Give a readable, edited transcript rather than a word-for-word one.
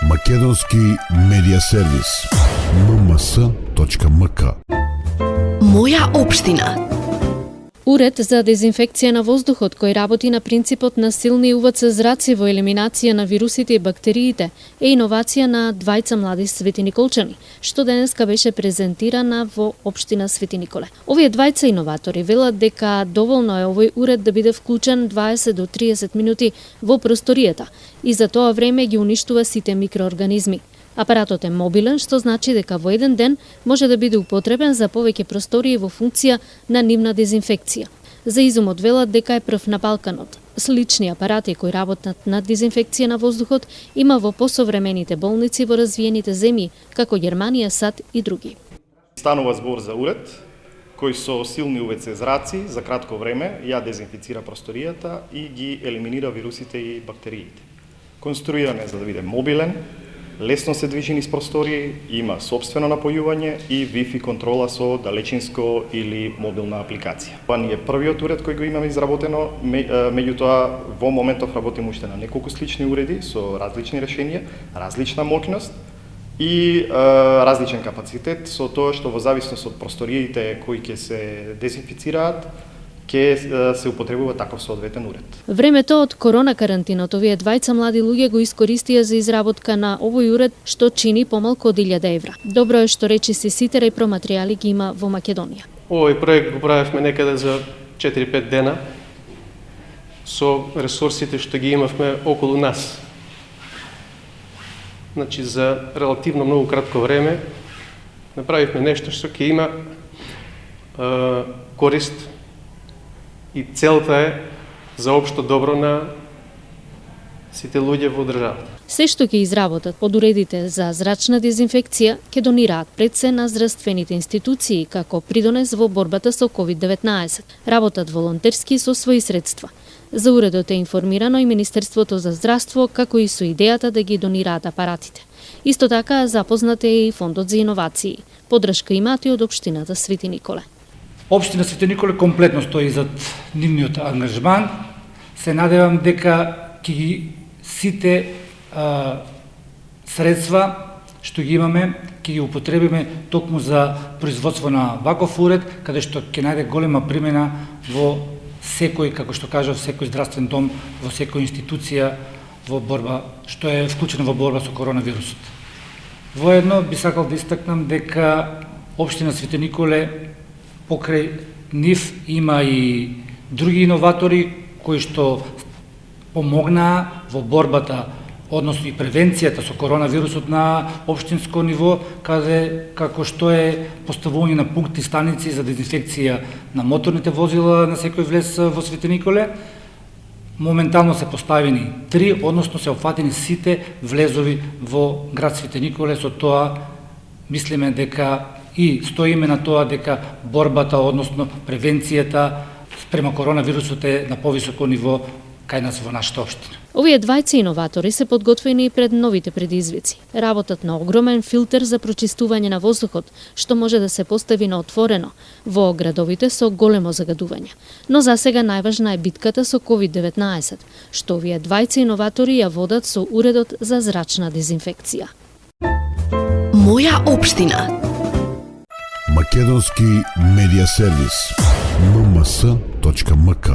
Македонски медиа сервис. mms.mk. Моја општина. Уред за дезинфекција на воздухот кој работи на принципот на силни УВЦ зраци во елиминација на вирусите и бактериите е иновација на двајца млади светиниколчани, што денеска беше презентирана во општина Свети Николе. Овие двајца иноватори велат дека доволно е овој уред да биде вклучен 20 до 30 минути во просторијата и за тоа време ги уништува сите микроорганизми. Апаратот е мобилен, што значи дека во еден ден може да биде употребен за повеќе простории во функција на нивна дезинфекција. За изумот велат дека е прв на Балканот. Слични апарати кои работат на дезинфекција на воздухот има во посовремените болници во развиените земји, како Германија, САД и други. Станува збор за уред кој со силни УВЦ зраци за кратко време ја дезинфицира просторијата и ги елиминира вирусите и бактериите. Конструиран е за да биде мобилен, лесно се движи низ простории, има сопствено напојување и Wi-Fi контрола со далечинско или мобилна апликација. Ова ни е првиот уред кој го имаме изработено, меѓутоа во моментов работиме уште на неколку слични уреди со различни решенија, различна моќност и различен капацитет, со тоа што во зависност од просториите кои ќе се дезинфицираат, ќе се употребува таков соодветен уред. Времето од корона карантинот овие двајца млади луѓе го искористија за изработка на овој уред што чини помалку од 1000 евра. Добро е што речиси сите репроматеријали ги има во Македонија. Овој проект го правевме некаде за 4-5 дена со ресурсите што ги имавме околу нас. Значи за релативно многу кратко време направивме нешто што ќе има корист и целта е за општо добро на сите луѓе во државата. Се што ќе изработат под уредите за зрачна дезинфекција ќе донираат пред се на здравствените институции како придонес во борбата со COVID-19. Работат волонтерски со своји средства. За уредот е информирано и Министерството за здравство, како и со идејата да ги донираат апаратите. Исто така запознат е и Фондот за иновации. Подршка имаат и од општината Свети Николе. Општина Свети Николе комплетно стои зад нивниот ангажман. Се надевам дека ќе сите средства што ги имаме ќе ги употребиме токму за производство на ваков уред, каде што ќе најде голема примена во секој, како што кажав, секој здравствен дом, во секоја институција во борба, што е вклучена во борба со коронавирусот. Воедно би сакал да истакнам дека општина Свети Николе покрај нив има и други иноватори кои што помогнаа во борбата, односно и превенцијата со коронавирусот на општинско ниво, каде како што е поставување на пункти станици за дезинфекција на моторните возила на секој влез во Свети Николе. Моментално се поставени 3, односно се опфатени сите влезови во град Свети Николе, со тоа мислиме дека и стоиме на тоа дека борбата, односно превенцијата спрема коронавирусот е на повисоко ниво кај нас во нашата општина. Овие двајца иноватори се подготвени пред новите предизвици. Работат на огромен филтер за прочистување на воздухот, што може да се постави на отворено во градовите со големо загадување. Но за сега најважна е битката со COVID-19, што овие двајца иноватори ја водат со уредот за зрачна дезинфекција. Моја општина. Македонски медиа сервис. mms.mk.